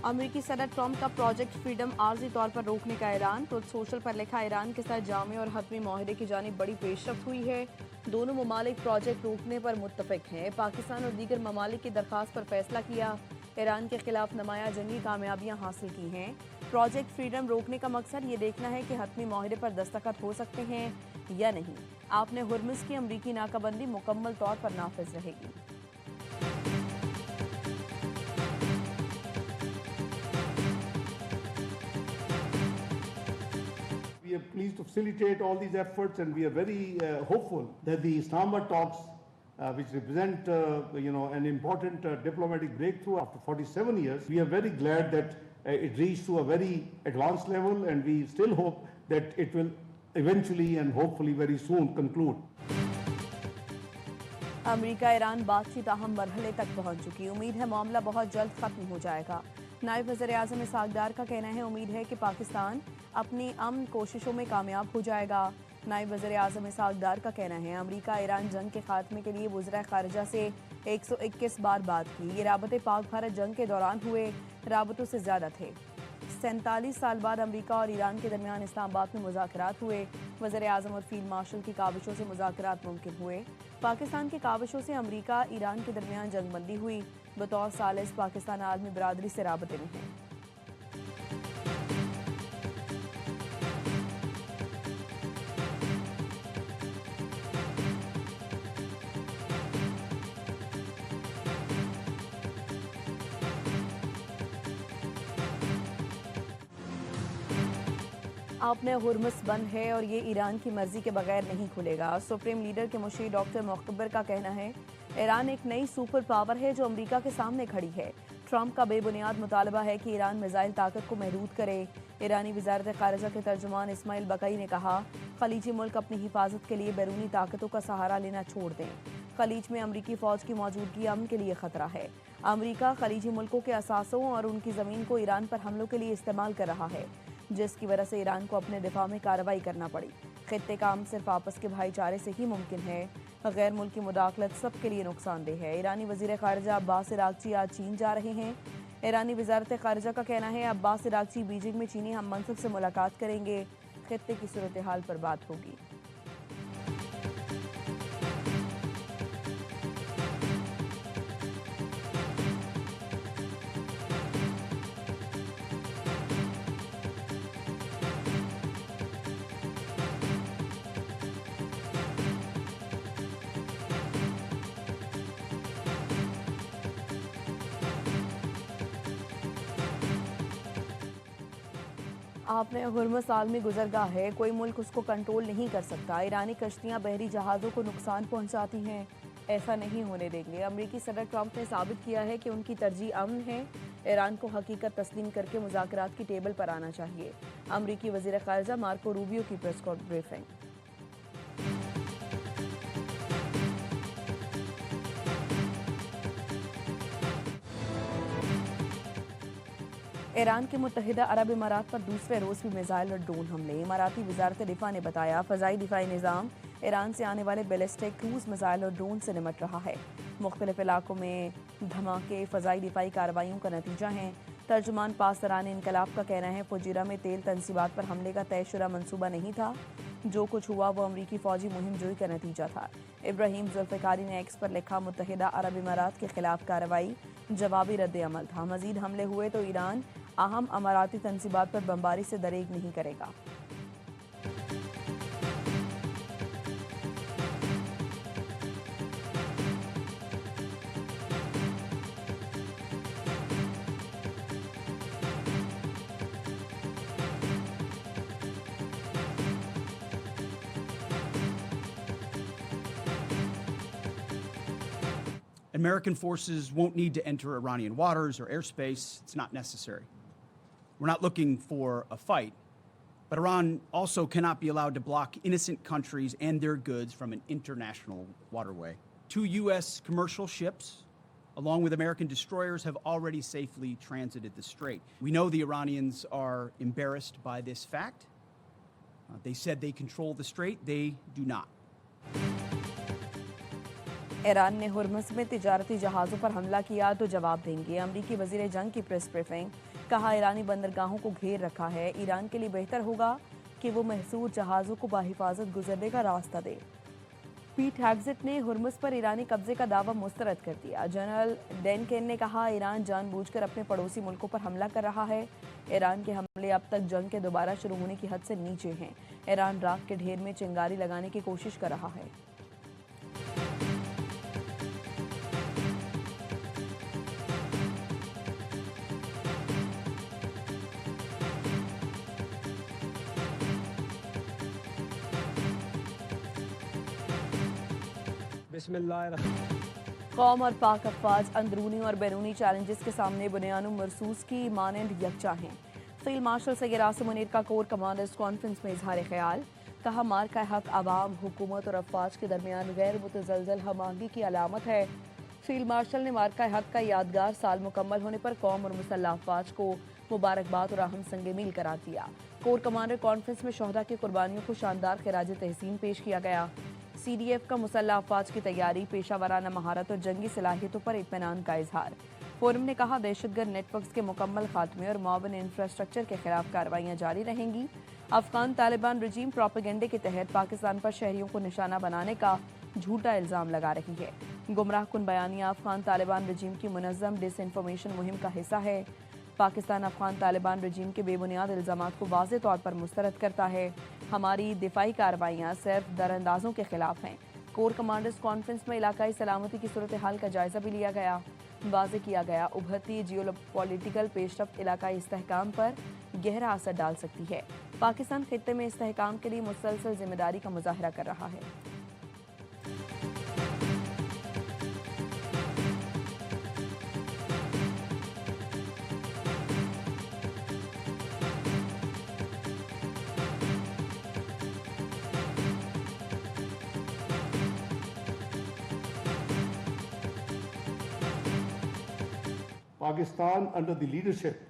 अमेरिकी सदर ट्रंप का प्रोजेक्ट फ्रीडम आर्जी तौर पर रोकने का ऐलान। ट्रुथ सोशल पर लिखा, ईरान के साथ जामे और हतमी माहिदे की जानिब बड़ी पेशरफ्त हुई है। दोनों ममालिक प्रोजेक्ट रोकने पर मुत्तफिक हैं। पाकिस्तान और दीगर ममालिक की दरखास्त पर फैसला किया। ईरान के खिलाफ नुमाया जंगी कामयाबियां हासिल की हैं। प्रोजेक्ट फ्रीडम रोकने का मकसद ये देखना है कि हतमी माहिदे पर दस्तखत हो सकते हैं या नहीं। आपने हुर्मुज़ की अमरीकी नाकाबंदी मुकम्मल तौर पर नाफिज रहेगी। We are pleased to facilitate all these efforts, and we are very hopeful that the Istanbul talks, which represent an important diplomatic breakthrough after 47 years, we are very glad that it reached to a very advanced level, and we still hope that it will eventually and hopefully very soon conclude. America Iran बातचीत अहम मरहले तक पहुंच चुकी। उम्मीद है मामला बहुत जल्द खत्म हो जाएगा। नायब वज़ीर आज़म इसहाक डार का कहना है, उम्मीद है कि पाकिस्तान अपनी अमन कोशिशों में कामयाब हो जाएगा। नायब वज़ीर आज़म इसहाक डार का कहना है, अमेरिका ईरान जंग के खात्मे के लिए वज़ीर ख़ारिजा से 121 बार बात की। ये राबते पाक भारत जंग के दौरान हुए राबतों से ज़्यादा थे। 47 साल बाद अमेरिका और ईरान के दरमियान इस्लामाबाद में मुज़ाकरात हुए। वज़ीर आज़म और फील्ड मार्शल की काविशों से मुज़ाकरात मुमकिन हुए। पाकिस्तान की काविशों से अमेरिका ईरान के दरमियान जंगबंदी हुई। बतौर सालिस पाकिस्तान आलमी बरादरी से राबते में है। आपने हुर्मुज़ बंद है और ये ईरान की मर्जी के बगैर नहीं खुलेगा। सुप्रीम लीडर के मुशीर डॉक्टर मुख्तबर का कहना है, ईरान एक नई सुपर पावर है जो अमेरिका के सामने खड़ी है। ट्रंप का बेबुनियाद मुतालबा है कि ईरान मिसाइल ताकत को महदूद करे। ईरानी वजारत खारिजा के तर्जुमान इस्माइल बकई ने कहा, खलीजी मुल्क अपनी हिफाजत के लिए बैरूनी ताकतों का सहारा लेना छोड़ दें। खलीज में अमरीकी फौज की मौजूदगी अमन के लिए खतरा है। अमरीका खलीजी मुल्कों के असासों और उनकी ज़मीन को ईरान पर हमलों के लिए इस्तेमाल कर रहा है, जिसकी वजह से ईरान को अपने दिफा में कार्रवाई करना पड़ी। खित्ते का अमन सिर्फ आपस के भाईचारे से ही मुमकिन है। गैर मुल्की मुदाखलत सबके लिए नुकसानदेह है। ईरानी वजीर खारिजा अब्बास इरागची आज चीन जा रहे हैं। ईरानी वजारत खारिजा का कहना है, अब्बास इरागची बीजिंग में चीनी हम मनसब से मुलाकात करेंगे। खित्ते की सूरत हाल पर बात होगी। आपने हुर्मुज़ आलमी गुजरगाह है, कोई मुल्क उसको कंट्रोल नहीं कर सकता। ईरानी कश्तियां बहरी जहाज़ों को नुकसान पहुंचाती हैं, ऐसा नहीं होने देंगे। अमरीकी सदर ट्रंप ने साबित किया है कि उनकी तरजीह अमन है। ईरान को हकीकत तस्लीम करके मुज़ाकरात की टेबल पर आना चाहिए। अमरीकी वज़ीर ख़ारिजा मार्को रूबियो की प्रेस ब्रीफिंग। ईरान के मुत्तहिदा अरब इमारात पर दूसरे रोज़ भी मिसाइल और ड्रोन हमले। इमाराती वजारत दिफा ने बताया, फ़ज़ाई दिफाई निज़ाम ईरान से आने वाले बैलिस्टिक क्रूज़ मिसाइल और ड्रोन से निमट रहा है। मुख्तलिफ इलाकों में धमाके फ़ज़ाई दिफाई कार्रवाइयों का नतीजा हैं। तर्जुमान पासरान इनकलाब का कहना है, फुजीरा में तेल तनसीबात पर हमले का तयशुरा मनसूबा नहीं था। जो कुछ हुआ वो अमरीकी फ़ौजी मुहिम जोई का नतीजा था। इब्राहिम जुल्फ़िकारी ने एक्स पर लिखा, मुत्तहिदा अरब इमारात के खिलाफ कार्रवाई जवाबी रद्द अमल था। मज़ीद हमले हुए तो ईरान अहम अमाराती तनसीबात पर बमबारी से दरेग नहीं करेगा। American forces won't need to enter Iranian waters or airspace. It's not necessary. We're not looking for a fight, but Iran also cannot be allowed to block innocent countries and their goods from an international waterway. 2 U.S. commercial ships, along with American destroyers, have already safely transited the strait. We know the Iranians are embarrassed by this fact. They said they control the strait. They do not. Iran ने Hormuz में तिजारती जहाज़ों पर हमला किया तो जवाब देंगे। अमरीकी वज़ीर जंग की प्रेस ब्रीफिंग। कहा ईरानी बंदरगाहों को घेर रखा है, ईरान के लिए बेहतर होगा कि वो महसूर जहाज़ों को बाहिफाजत गुजरने का रास्ता दे। पीट हेग्सेट ने हुर्मुज़ पर ईरानी कब्जे का दावा मुस्तरद कर दिया। जनरल डेनकेन ने कहा ईरान जानबूझकर अपने पड़ोसी मुल्कों पर हमला कर रहा है। ईरान के हमले अब तक जंग के दोबारा शुरू होने की हद से नीचे हैं। ईरान राख के ढेर में चिंगारी लगाने की कोशिश कर रहा है। कौम और पाक अफवाज अंदरूनी और बैरूनी चैलेंजेस के सामने बुनियानु मरसूस की मानंद यकजा हैं। फील्ड मार्शल सैयद आसिम मुनीर का कोर कमांडर्स कॉन्फ्रेंस में इजहार ख्याल। कहा मार्का हक आवाम, हुकूमत और अफवाज के दरमियान गैर मुतज़लज़ल हमाहंगी की अलामत है। फील्ड मार्शल ने मार्का हक का यादगार साल मुकम्मल होने पर कौम और मुसल्लह अफवाज को मुबारकबाद और अहम संग मील करार दिया। कोर कमांडर कॉन्फ्रेंस में शहदा की कुर्बानियों को शानदार खिराज तहसीन पेश किया गया। CDF का मुसल्लह अफवाज की तैयारी, पेशा वाराना महारत और जंगी सलाहियतों पर इत्मीनान का इजहार। फोरम ने कहा दहशतगर्द नेटवर्क्स के मुकम्मल खात्मे और मुआवन इंफ्रास्ट्रक्चर के खिलाफ कार्रवाइयाँ जारी रहेंगी। अफगान तालिबान रजीम प्रोपेगेंडे के तहत पाकिस्तान पर शहरियों को निशाना बनाने का झूठा इल्ज़ाम लगा रही है। गुमराह कुन बयानिया अफगान तालिबान रजीम की मुनज़्ज़म डिसइंफॉर्मेशन मुहिम का हिस्सा है। पाकिस्तान अफगान तालिबान रजीम के बेबुनियाद इल्ज़ामात को वाज़ेह तौर पर मुस्तरद करता है। हमारी दिफाई कार्रवाइयाँ सिर्फ दरअंदाजों के खिलाफ हैं। कोर कमांडर्स कॉन्फ्रेंस में इलाकाई सलामती की सूरत हाल का जायजा भी लिया गया। वाज़ेह किया गया उभरती जियोपॉलिटिकल पेशरफ्त इलाकाई इस्तेहकाम पर गहरा असर डाल सकती है। पाकिस्तान खित्ते में इस्तेहकाम के लिए मुसलसल जिम्मेदारी का मुजाहरा कर रहा है। Pakistan, under the leadership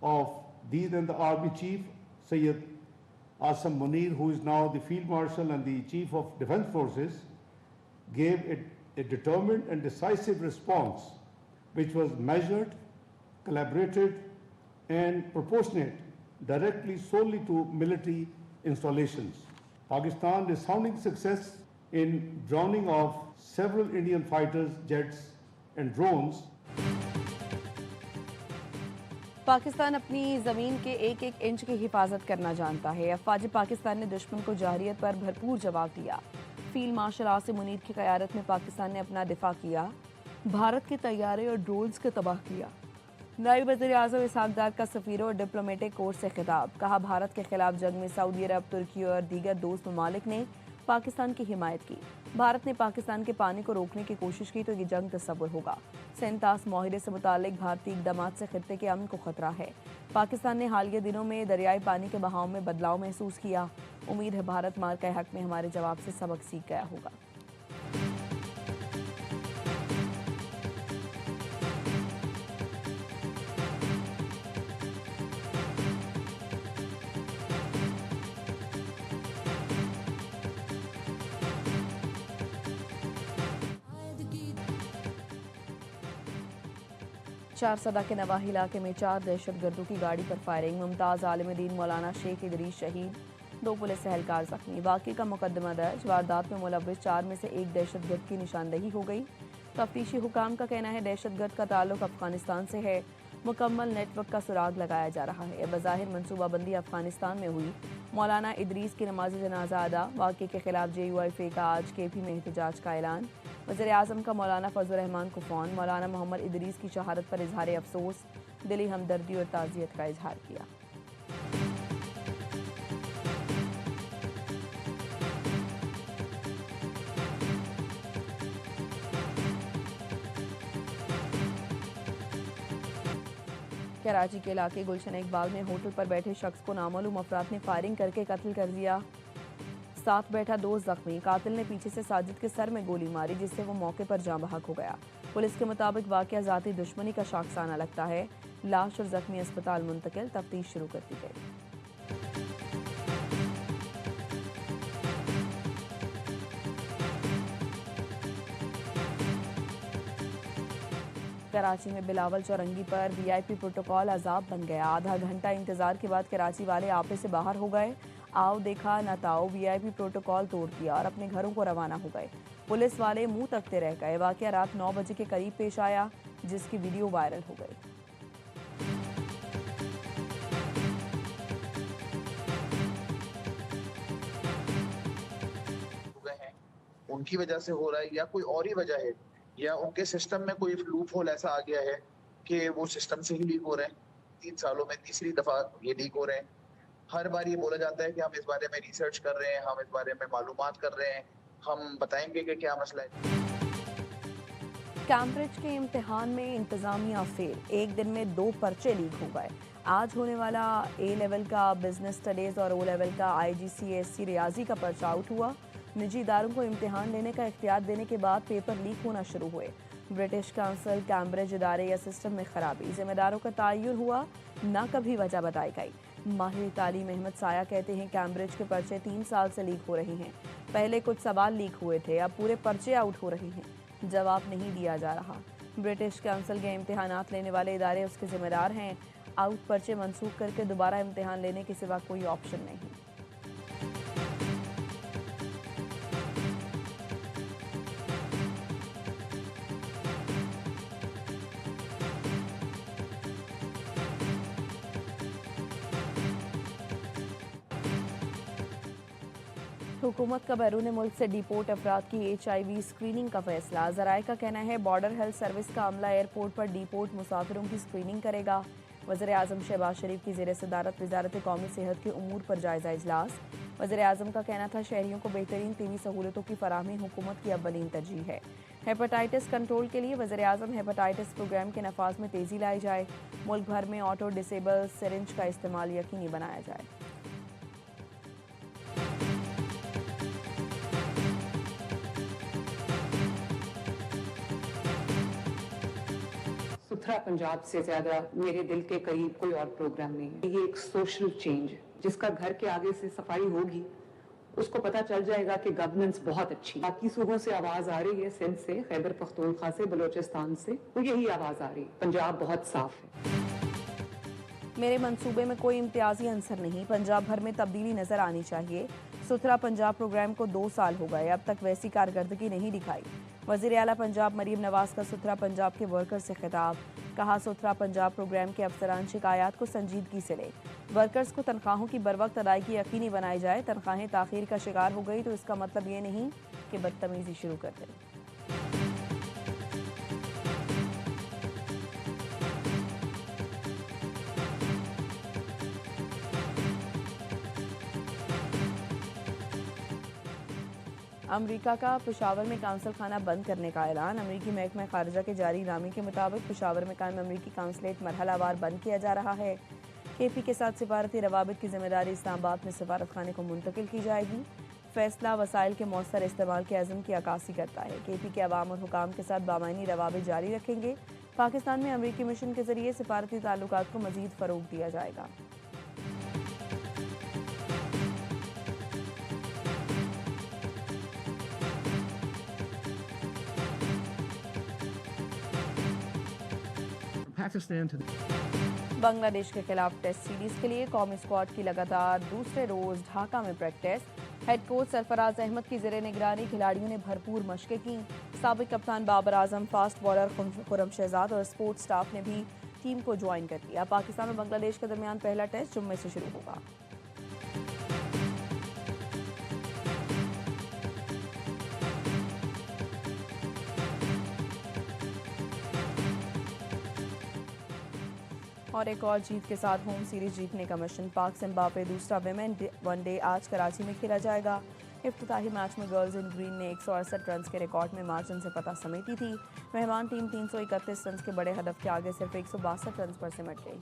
of these and the Army Chief Sayyid Asim Munir, who is now the Field Marshal and the Chief of Defence Forces, gave a determined and decisive response, which was measured, collaborated, and proportionate directly solely to military installations. Pakistan resounding success in drowning off several Indian fighters, jets, and drones. Pakistan अपनी ज़मीन के एक एक inch की हिफाजत करना जानता है। अफवाज पाकिस्तान ने दुश्मन को जारियत पर भरपूर जवाब दिया। फील्ड मार्शल आसिम मुनीर की क़यादत में पाकिस्तान ने अपना दिफा किया, भारत के तैयारे और ड्रोन्स को तबाह किया। नायब वज़ीर-ए-आज़म इसहाक डार का सफ़ीरों और डिप्लोमेटिक कोर्स से खिताब। कहा भारत के खिलाफ जंग में सऊदी अरब, तुर्की और दीगर दोस्त ममालिक ने पाकिस्तान की हिमायत की। भारत ने पाकिस्तान के पानी को रोकने की कोशिश की तो ये जंग तस्वुर होगा। सेंतास माहिरे से मुतालिक भारतीय इक़दाम से खित्ते के अमन को खतरा है। पाकिस्तान ने हालिया दिनों में दरियाई पानी के बहाव में बदलाव महसूस किया। उम्मीद है भारत मार्का हक में हमारे जवाब से सबक सीख गया होगा। चारसदा के नवाही इलाके में 4 दहशतगर्दों की गाड़ी पर फायरिंग। मुमताज़ आलिम-ए-दीन मौलाना शेख इदरीस शहीद, 2 पुलिस एहलकार जख्मी। वाक़ई का मुकदमा दर्ज। वारदात में मुलव्विस 4 में से एक दहशतगर्द की निशानदेही हो गई। तफ्तीशी हुकाम का कहना है दहशतगर्द का ताल्लुक अफगानिस्तान से है। मुकम्मल नेटवर्क का सुराग लगाया जा रहा है। बज़ाहिर मनसूबाबंदी अफगानिस्तान में हुई। मौलाना इदरीस की नमाज जनाजा अदा। वाक़े के खिलाफ JUIF का आज KP में एहतजाज का ऐलान। वज़ीर-ए-आज़म का मौलाना फजल रहमान को फ़ोन। मौलाना मोहम्मद इदरीस की शहादत पर इजहार अफसोस, दिली हमदर्दी और ताज़ियत का इजहार किया। कराची के इलाके गुलशन इकबाल में होटल पर बैठे शख्स को नामालूम अफराद ने फायरिंग करके कत्ल कर दिया। साथ बैठा 2 जख्मी। कातिल ने पीछे से साजिद के सर में गोली मारी, जिससे वो मौके पर जाँ बहक हो गया। पुलिस के मुताबिक वाक़या ज़ाती दुश्मनी का शाखसाना लगता है। लाश और जख्मी अस्पताल मुंतकिल, तफ्तीश शुरू कर दी गई। कराची में बिलावल चौरंगी पर वीआईपी प्रोटोकॉल अजाब बन गया। आधा घंटा इंतजार के बाद कराची वाले आपे से बाहर हो गए। आओ देखा न ताओ वीआईपी प्रोटोकॉल तोड़ दिया और अपने घरों को रवाना हो गए। पुलिस वाले मुंह तकते रह गए। वाकया रात 9 बजे के करीब पेश आया, जिसकी वीडियो वायरल हो गई। उनकी वजह से हो रहा है या कोई और ही वजह है, या उनके सिस्टम में कोई लूप होल ऐसा आ गया है कि वो सिस्टम से ही लीक हो रहे हैं। 3 सालों में तीसरी दफा ये लीक हो रहे हैं। हर बार ये बोला जाता है कि हम इस बारे में रिसर्च कर रहे हैं, हम इस बारे में मालूमात कर रहे हैं, हम बताएंगे कि क्या मसला है। कैम्ब्रिज के इम्तिहान में इंतजामिया फेल, एक दिन में 2 पर्चे लीक हो गए। आज होने वाला ए लेवल का बिजनेस स्टडीज और ओ लेवल का IGCSE रियाजी का पर्चा आउट हुआ। निजी इदारों को इम्तिहान लेने का इख्तियार देने के बाद पेपर लीक होना शुरू हुए। ब्रिटिश काउंसिल कैम्ब्रिज इदारे या सिस्टम में खराबी, जिम्मेदारों का तयन हुआ, न कभी वजह बताई गई। माहिर तालीम अहमद साया कहते हैं कैम्ब्रिज के पर्चे 3 साल से लीक हो रहे हैं। पहले कुछ सवाल लीक हुए थे, अब पूरे पर्चे आउट हो रहे हैं। जवाब नहीं दिया जा रहा। ब्रिटिश काउंसिल के इम्तिहानात लेने वाले इदारे उसके जिम्मेदार हैं। आउट पर्चे मनसूख करके दोबारा इम्तिहान लेने के सिवा कोई ऑप्शन नहीं। हुकूमत का बैरून मुल्क से डिपोर्ट अफराद की HIV स्क्रीनिंग का फैसला। ज़राए का कहना है बॉर्डर हेल्थ सर्विस का अमला एयरपोर्ट पर डिपोर्ट मुसाफिरों की स्क्रीनिंग करेगा। वज़ीर-ए-आज़म शहबाज शरीफ की ज़ेर सदारत वज़ारत कौमी सेहत के उमूर पर जायज़ा इजलास। वज़ीर-ए-आज़म का कहना था शहरियों को बेहतरीन तिबी सहूलतों की फराहमी हुकूमत की अव्वलीन तरजीह है। हेपेटाइटिस कंट्रोल के लिए वज़ीर-ए-आज़म हेपेटाइटिस प्रोग्राम के नफाज में तेज़ी लाई जाए। मुल्क भर में ऑटो डिसेबल सिरिंज का इस्तेमाल यकीनी बनाया जाए। सुथरा पंजाब से ज्यादा मेरे दिल के करीब कोई और प्रोग्राम नहीं है। ये एक सोशल चेंज है। जिसका घर के आगे से सफाई होगी उसको पता चल जाएगा कि गवर्नेंस बहुत अच्छी। बाकी सूबों से आवाज आ रही है, सिंध से, खैबर पख्तूनख्वा से, बलोचिस्तान से, तो यही आवाज आ रही है, पंजाब बहुत साफ है। मेरे मंसूबे में कोई इम्तियाजी अंसर नहीं, पंजाब भर में तब्दीली नजर आनी चाहिए। सुथरा पंजाब प्रोग्राम को 2 साल हो गए, अब तक वैसी कारकर्दगी नहीं दिखाई। वज़ीर आला पंजाब मरीम नवाज का सुथरा पंजाब के वर्कर से खिताब। कहा सुथरा पंजाब प्रोग्राम के अफसरान शिकायत को संजीदगी से लें। वर्कर्स को तनख्वाहों की बरवक्त अदायगी यकीनी बनाई जाए। तनख्वाहें ताखीर का शिकार हो गई तो इसका मतलब ये नहीं कि बदतमीजी शुरू कर दें। अमेरिका का पेशावर में काउंसिल खाना बंद करने का ऐलान। अमेरिकी महकमा खारजा के जारी नामे के मुताबिक पेशावर में कायम अमेरिकी काउंसलेट मरहलावार बंद किया जा रहा है। KP के साथ सिफारती रवाबित की जिम्मेदारी इस्लामाबाद में सिफारत खाने को मुंतकिल की जाएगी। फैसला वसाइल के मौसर इस्तेमाल के अज़म की अक्कासी करता है। KP के अवाम और हुकाम के साथ बामायनी रवाबित जारी रखेंगे। पाकिस्तान में अमेरिकी मिशन के जरिए सिफारती ताल्लुकात को मजीद फ़रोग दिया जाएगा। बांग्लादेश के खिलाफ टेस्ट सीरीज के लिए कौमी स्क्वाड की लगातार दूसरे रोज ढाका में practice. Head coach Sarfaraz Ahmed की ज़ेरे निगरानी खिलाड़ियों ने भरपूर मशकें की। साबिक कप्तान बाबर आजम, फास्ट बॉलर खुर्रम शहजाद और स्पोर्ट्स स्टाफ ने भी टीम को ज्वाइन कर लिया। पाकिस्तान और बांग्लादेश के दरमियान पहला टेस्ट जुम्मे से शुरू होगा। और एक और जीत के साथ होम सीरीज जीतने का मिशन। पाक जिम्बाब्वे दूसरा विमेन वनडे आज कराची में खेला जाएगा। इफ्तिताही मैच में गर्ल्स इन ग्रीन ने 168 रन के रिकॉर्ड में मार्जिन से फतह समेटी थी। मेहमान टीम 331 रन के बड़े हदफ के आगे सिर्फ 162 रन पर सिमट गई।